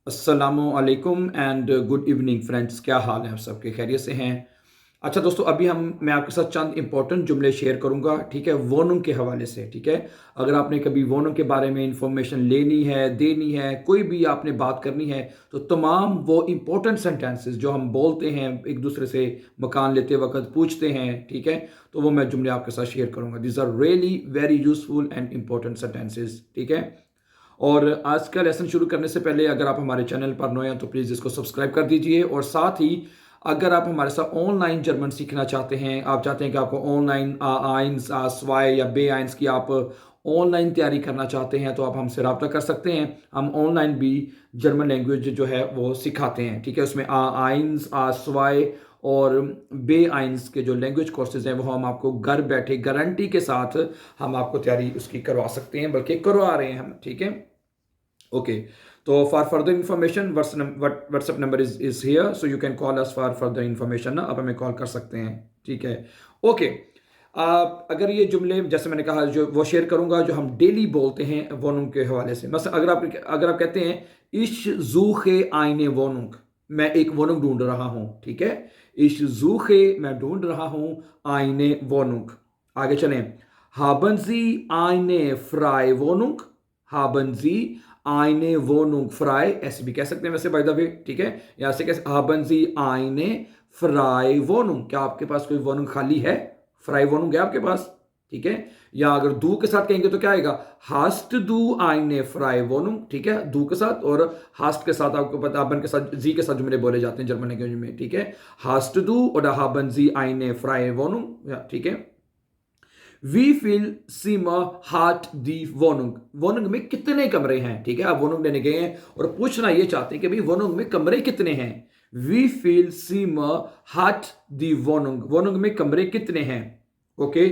अस्सलामुअलैकुम and good evening friends. क्या हाल है आप सबके? खैरियत से हैं? अच्छा दोस्तों, अभी मैं आपके साथ चंद इंपॉर्टेंट जुमले शेयर करूंगा, ठीक है, वोनम के हवाले से। ठीक है, अगर आपने कभी वोनम के बारे में इंफॉर्मेशन लेनी है, देनी है, कोई भी आपने बात करनी है, तो तमाम वो इंपॉर्टेंट सेंटेंसेस जो हम बोलते हैं एक दूसरे से मकान लेते वक्त पूछते हैं, ठीक है, तो वो मैं जुमले आपके साथ शेयर करूंगा। This are really very useful and important sentences. ठीक है, और आज का लेसन शुरू करने से पहले अगर आप हमारे चैनल पर नए हैं तो प्लीज़ इसको सब्सक्राइब कर दीजिए। और साथ ही अगर आप हमारे साथ ऑनलाइन जर्मन सीखना चाहते हैं, आप चाहते हैं कि आपको ऑनलाइन आइंस स्वाय या बे आइंस की आप ऑनलाइन तैयारी करना चाहते हैं, तो आप हमसे रब्ता कर सकते हैं। हम ऑनलाइन भी जर्मन लैंग्वेज जो है वो सिखाते हैं। ठीक है, उसमें आइंस स्वाय और बे आइंस के जो लैंग्वेज कोर्सेज हैं वो हम आपको घर बैठे गारंटी के साथ हम आपको तैयारी उसकी करवा सकते हैं, बल्कि करवा रहे हैं हम। ठीक है, ओके। तो for further information WhatsApp number is here, so you can call us for further information ना, आप हमें कॉल कर सकते हैं। ठीक है, ओके। आप अगर ये जुमले जैसे मैंने कहा जो वो शेयर करूंगा जो हम डेली बोलते हैं वोनुंग के हवाले से। मतलब अगर आप कहते हैं इश जूखे आईने वोनुंग, मैं एक वोनुंग ढूंढ रहा हूं। ठीक है, इश जूखे मैं ढूंढ रहा हूं, आईने वोनुंग। आगे चलें। haben Sie eine freie Wohnung? haben Sie eine Wohnung frei? ऐसे भी कह सकते हैं वैसे बाय द वे। ठीक है, यहाँ से कैसे haben Sie eine freie Wohnung? क्या आपके पास कोई वोनुंग खाली है? फ्राई वोनुंग है आपके पास? ठीक है, या अगर दू के साथ कहेंगे तो क्या आएगा? हास्ट दू आइने फ्राई वोनुंग। ठीक है, दू के साथ और हास्ट के साथ आपको पता हाबन के साथ जी के साथ जुमले बोले जाते हैं जर्मन लैंग्वेज में। ठीक है, हास्ट दू और हाबन जी आइने फ्राई वोनुंग। ठीक है, Wie viel Zimmer hat die Wohnung? Wohnung में कितने कमरे हैं? ठीक है, आप Wohnung लेने गए हैं और पूछना ये चाहते हैं कि भाई Wohnung में कमरे कितने हैं? Wie viel Zimmer hat die Wohnung? Wohnung में कमरे कितने हैं? ओके,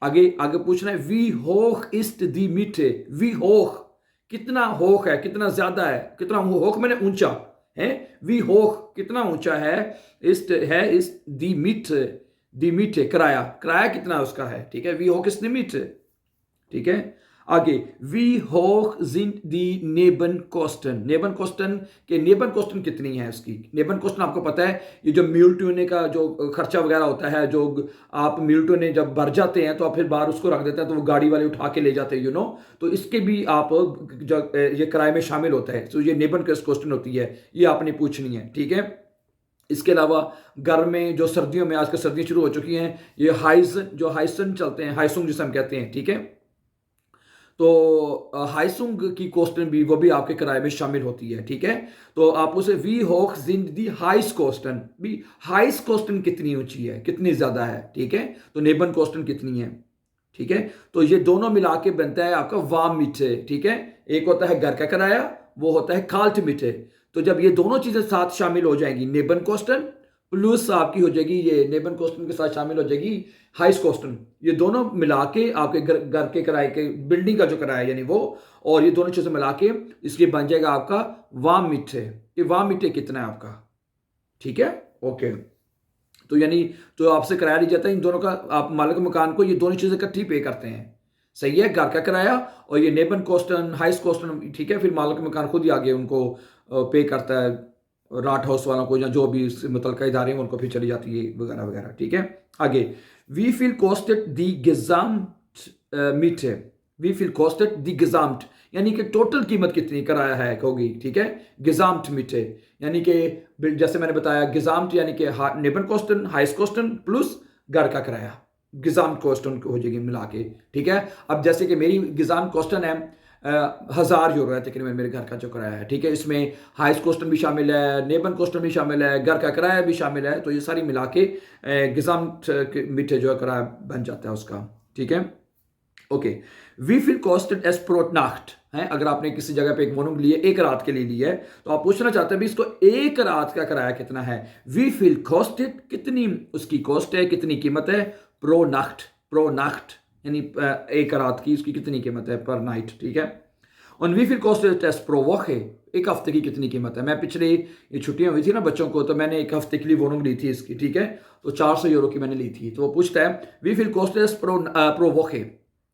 आगे आगे पूछना है Wie hoch ist die Miete? Wie hoch, कितना hoch है, कितना ज्यादा है, कितना hoch मैंने ऊंचा है। Wie hoch कितना ऊंचा है, ist die Miete, दी मीटे किराया, किराया कितना उसका है। ठीक है, वी होक इस मीटे। ठीक है, आगे वी होक जिंद दी नेबन कोस्टन। नेबन कोस्टन के नेबन कोस्टन कितनी है उसकी? नेबन कोस्टन आपको पता है, ये जो म्यूलटूने का जो खर्चा वगैरह होता है, जो आप म्यूलटूने जब भर जाते हैं तो आप फिर बाहर उसको रख देते हैं तो वो गाड़ी वाले उठा के ले जाते हैं, तो इसके भी आप जो ये किराए में शामिल होता है, तो ये नेबन कोस्टन होती है, ये आपने पूछनी है। ठीक है, इसके अलावा घर में जो सर्दियों में आजकल सर्दियां शुरू हो चुकी हैं, ये हाइसन चलते हैं, हाइसुंग जिसे हम कहते हैं। ठीक है, तो हाइसुंग की कोस्टन भी वो भी आपके किराए में शामिल होती है। ठीक है, तो आप उसे वी होक जिंद दी हाइस कोस्टन भी, हाइस कोस्टन कितनी ऊंची है, कितनी ज्यादा है। ठीक है, तो नेबन कोस्टन कितनी है। ठीक है, तो ये दोनों मिला के बनता है आपका वाम मीठे। ठीक है, एक होता है घर का किराया, वो होता है काल्ट मीठे। तो जब ये दोनों चीजें साथ शामिल हो जाएंगी, नेबन कोस्टन प्लस आपकी हो जाएगी, ये नेबन कोस्टन के साथ शामिल हो जाएगी हाइस कोस्टन, ये दोनों मिला के आपके घर के किराए के बिल्डिंग का जो किराया यानी वो, और ये दोनों चीजें मिला के इसलिए बन जाएगा आपका वाम मीठे। ये वाम मीठे कितना है आपका? ठीक है, ओके। तो यानी जो आपसे किराया लिया जाता है इन दोनों का, आप मालिक मकान को ये दोनों चीजें इकट्ठी पे करते हैं। सही है, घर का किराया और ये नेबन कोस्टन हाइस कोस्टन। ठीक है, फिर मालिक मकान खुद ही आगे उनको पे करता है, राट हाउस वालों को या जो भी मुतलका इदारे हैं उनको फिर चली जाती है वगैरह वगैरह। ठीक है, आगे वी फील कॉस्टेड दी gesamt मीठे। वी फील कॉस्टेड दी gesamt यानी कि टोटल कीमत कितनी किराया है होगी। ठीक है, gesamt मीठे यानी कि जैसे मैंने बताया gesamt यानी कि नेबन कोस्टन हाइस कोस्टन प्लस घर का किराया, gesamt कोस्टन हो जाएगी मिला के। ठीक है, अब जैसे कि मेरी gesamt कोस्टन है 1000 यूरो है तकरीबन मेरे घर का जो किराया है। ठीक है, इसमें हाइस कोस्टन भी शामिल है, नेबन कोस्टन भी शामिल है, घर का किराया भी शामिल है, तो ये सारी मिला के गिजामत मीठे जो है किराया बन जाता है उसका। ठीक है, ओके। वी फील कॉस्टेड एस प्रो नाख्ट है, अगर आपने किसी जगह पे एक वोनुंग लिए एक रात के लिए ली है तो आप पूछना चाहते हैं भी इसको एक रात का किराया कितना है। वी फील कॉस्टेड कितनी उसकी कॉस्ट है, कितनी कीमत है, प्रो नाख्ट यानी एक रात की उसकी कितनी कीमत है पर नाइट। ठीक है, और वी फिर कॉस्ट टेस्ट प्रो वॉक है, एक हफ्ते की कितनी कीमत है। मैं पिछले ये छुट्टियां हुई थी ना बच्चों को, तो मैंने एक हफ्ते के लिए वोनुंग ली थी इसकी। ठीक है, तो 400 यूरो की मैंने ली थी। तो वो पूछता है वी फिल कॉस्ट टेस्ट प्रो वॉक है,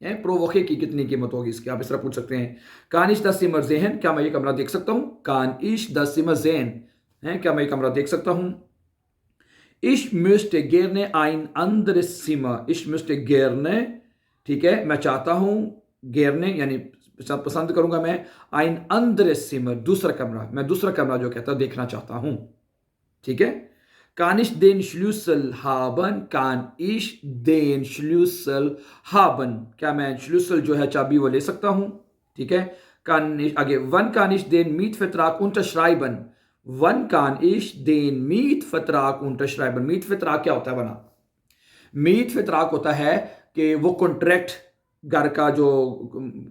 है, प्रो वोके की कितनी कीमत होगी इसकी, आप इस तरह पूछ सकते हैं। कान इश द सिमर ज़ेहन, क्या मैं ये कमरा देख सकता हूँ? कान इश द सिमर ज़ेहन है, क्या मैं ये कमरा देख सकता हूँ? Ich möchte gerne ein anderes Zimmer. Ich möchte gerne, ठीक है, मैं चाहता हूँ, gerne यानी पसंद करूंगा मैं, ein anderes Zimmer, दूसरा कमरा, मैं दूसरा कमरा जो कहता हूँ देखना चाहता हूँ, ठीक है। Kann ich den Schlüssel haben? Kann ich den Schlüssel haben? क्या मैं Schlüssel जो है चाबी वो ले सकता हूँ, ठीक है। Kann ich, आगे, wann kann ich den Mietvertrag unterschreiben? Wann kann ich den Mietvertrag unterschreiben? Mietvertrag क्या होता है बना? Mietvertrag होता है कि वो कॉन्ट्रैक्ट, घर का जो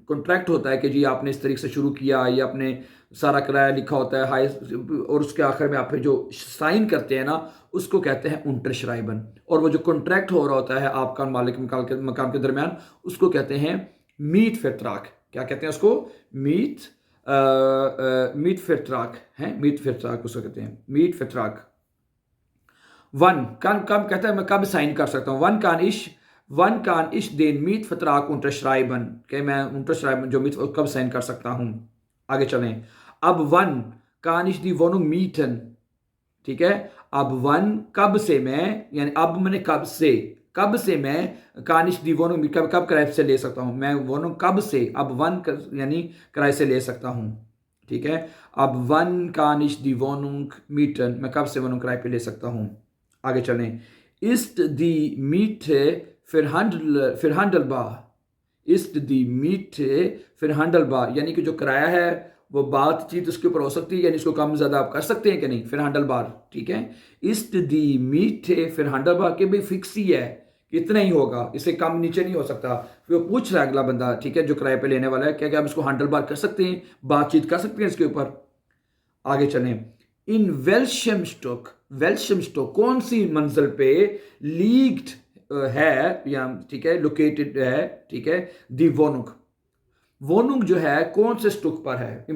कॉन्ट्रैक्ट होता है कि जी आपने इस तरीके से शुरू किया, या आपने सारा किराया लिखा होता है हाई, और उसके आखिर में आप फिर जो साइन करते हैं ना, उसको कहते हैं unterschreiben। और वो जो कॉन्ट्रैक्ट हो रहा होता है आपका मालिक मकान के दरमियान, उसको कहते हैं Mietvertrag। क्या कहते हैं उसको? Mietvertrag है, Mietvertrag उसको कहते हैं, Mietvertrag। वन कब कहता है मैं कब साइन कर सकता हूँ? वन कान इश den Mietvertrag unterschreiben, कि मैं unterschreiben जो कब साइन कर सकता हूँ। आगे चलें। अब वन कान इश die Wohnung mieten, ठीक है। अब वन कब से मैं, यानी अब मैंने कब से मैं कानिश दी वोनुंग कब किराए से ले सकता हूँ? मैं वोनुंग कब से, अब वन यानी किराए से ले सकता हूँ, ठीक है। अब वन कानिश दी वोनुंग मीटन, मैं कब से वोनुंग किराए पे ले सकता हूँ। आगे चलें। इस्ट दी मीटे फिरहांडलबार, इस्ट दी मीटे फिरहांडलबार, यानी कि जो किराया है वो बातचीत उसके ऊपर हो सकती है, यानी इसको कम ज़्यादा आप कर सकते हैं कि नहीं, फिर हैंडल बार, ठीक है। इस्ट दी मीठे फिर हैंडल बार के भी फिक्स ही है, इतना ही होगा, इससे कम नीचे नहीं हो सकता। फिर वो पूछ रहा है अगला बंदा, ठीक है, जो किराए पे लेने वाला है, क्या क्या आप इसको हैंडल बार कर सकते हैं, बातचीत कर सकते हैं इसके ऊपर। आगे चलें। इन वेल्शम स्टोक कौन सी मंजिल पे लीग्ड है, या ठीक है लोकेटेड है, ठीक है, दी वोनुक, वोनुंग जो है कौन से स्टोक पर है?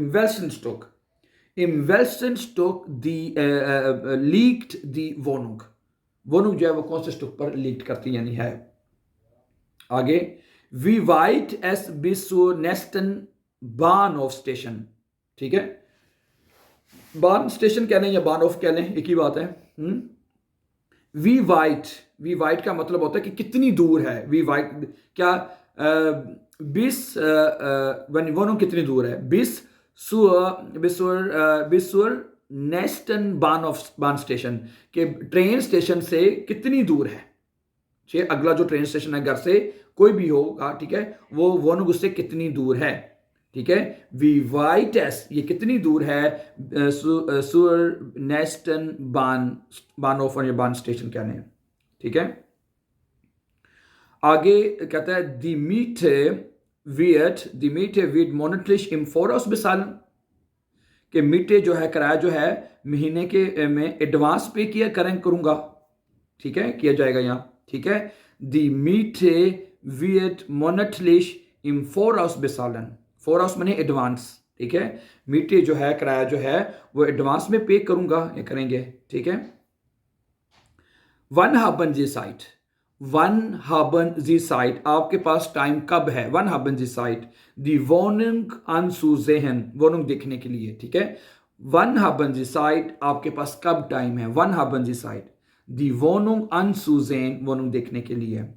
इमवेल्सन स्टोक दी लीक्ड दी वोनुंग, वोनुंग जो है वो कौन से स्टोक पर लीक करती यानी है। आगे। वी वाइट एस बिसो नेस्टन बान ऑफ स्टेशन, ठीक है, बान स्टेशन कह लें या बान ऑफ कह लें, एक ही बात है। वी वाइट का मतलब होता है कि कितनी दूर है। वी वाइट क्या बिस वोनुंग कितनी दूर है? बिसुर नेस्टन बान स्टेशन के ट्रेन स्टेशन से कितनी दूर है? अगला जो ट्रेन स्टेशन है घर से कोई भी होगा, ठीक है, वो वोनुंग उससे कितनी दूर है, ठीक है। वी वाइट एस ये कितनी दूर है सुर नेस्टन बान ऑफ बान स्टेशन क्या नहीं, ठीक है। आगे कहता है दी मीटे वीड मोनेटलिश इम फोरस बेसालन, के मीटे जो है किराया जो है महीने के में एडवांस पे करूंगा, ठीक है, किया जाएगा यहाँ, ठीक है। दी मीटे वीड मोनेटलिश इम फोरस बेसालन, फोरस माने एडवांस, ठीक है, मीटे जो है किराया जो है वो एडवांस में पे करूंगा, ये करेंगे, ठीक है। वन haben Sie Zeit, आपके पास टाइम कब है? One haben Sie Zeit, die Wohnung anzusehen, वोनुंग देखने के लिए, ठीक है। वन haben Sie Zeit, आपके पास कब टाइम है? One haben Sie Zeit, die Wohnung anzusehen, वोनुंग देखने के लिए।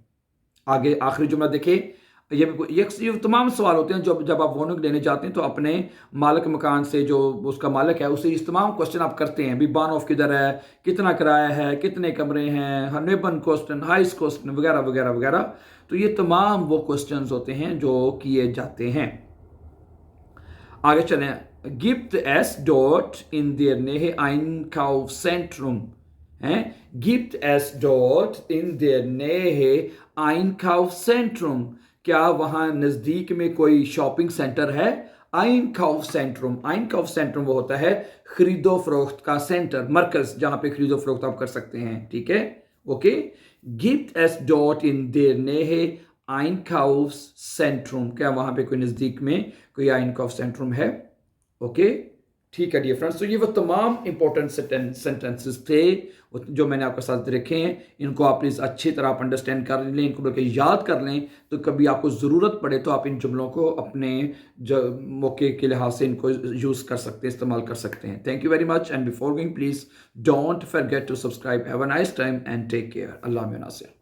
आगे आखिरी जुमला देखें। ये तमाम सवाल होते हैं जब आप वोनुंग लेने जाते हैं तो अपने मालिक मकान से, जो उसका मालिक है, उससे इस तमाम क्वेश्चन आप करते हैं, भी बान ऑफ किधर है, कितना किराया है, कितने कमरे हैं, नेबन क्वेश्चन, हाइस क्वेश्चन वगैरह वगैरह वगैरह। तो ये तमाम वो क्वेश्चन होते हैं जो किए जाते हैं। आगे चलें। Gift S dot in their नेहे Einkaufszentrum है, gift S dot in their नेहे Einkaufszentrum, क्या वहां नजदीक में कोई शॉपिंग सेंटर है? Einkaufszentrum वो होता है खरीदो फरोख्त का सेंटर, मरकज, जहां पे खरीदो फरोख्त आप कर सकते हैं, ठीक है, okay. Gift S dot in their नेहे Einkaufszentrum, क्या वहां पे कोई नजदीक में कोई Einkaufszentrum है, ओके, ठीक है डियर फ्रेंड्स, तो ये वो तमाम इंपॉर्टेंट सेंटेंसेस थे जो मैंने आपके साथ रखे हैं। इनको आप प्लीज़ अच्छी तरह आप अंडरस्टैंड कर लें, इनको बल्कि याद कर लें, तो कभी आपको ज़रूरत पड़े तो आप इन जुमलों को अपने मौके के लिहाज से इनको यूज़ कर सकते हैं, इस्तेमाल कर सकते हैं। Thank you very much and before going please don't forget to subscribe. Have a nice time and take care. अल्लाह में नासिर।